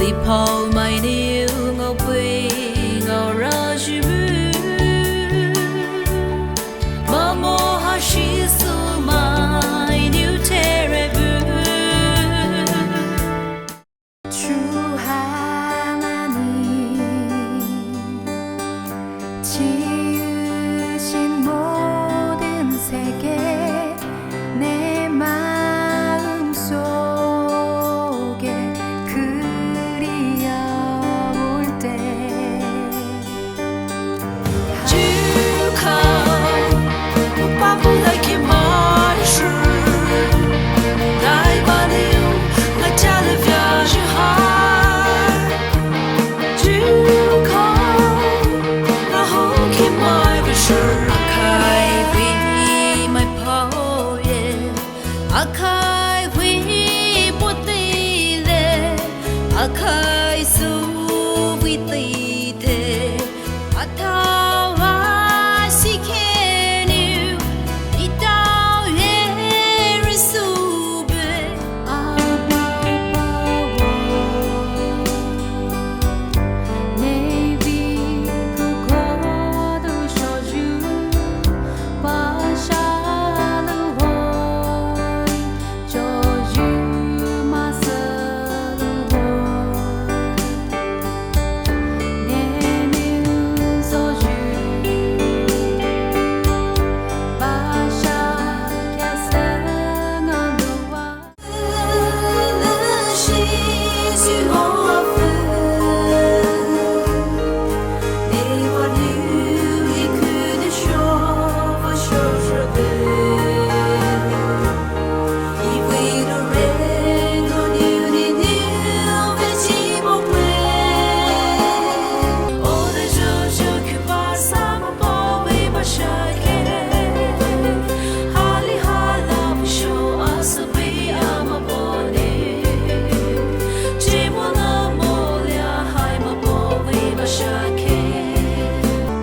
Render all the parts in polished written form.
vì phao mai níu ngọc bì ngọc ra chữ mà mô ha shi su mai níu thế rê bư 주 하나님 지으신 모든 세계 내 마음 속에 그리워올 때 Chứ không ba phụ lại khi mãi sự đại ba điều là cha lời via chữ hai chứ không là không khi mãi về sự khai vì mai phao ye khai vì bút tì lệ khai su vì tì thế thao hoa si khen yêu đi tao ye risu be 내 위 그 거두셔주 바샤르 원 저주 마스르 원 내는 소주 바샤 캐스는 어루와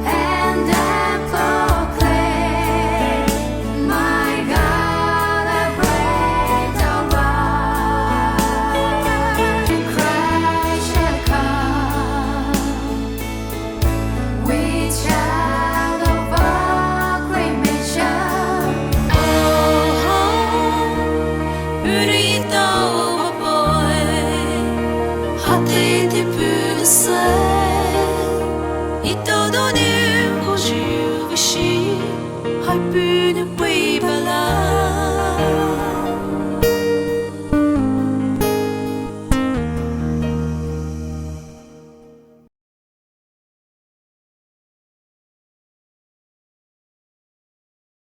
And I proclaim, my God, I break down rock. Christ shall come with shout of acclamation. 우리 떠오르 하트 디프세 이 떠도는 고주시 할부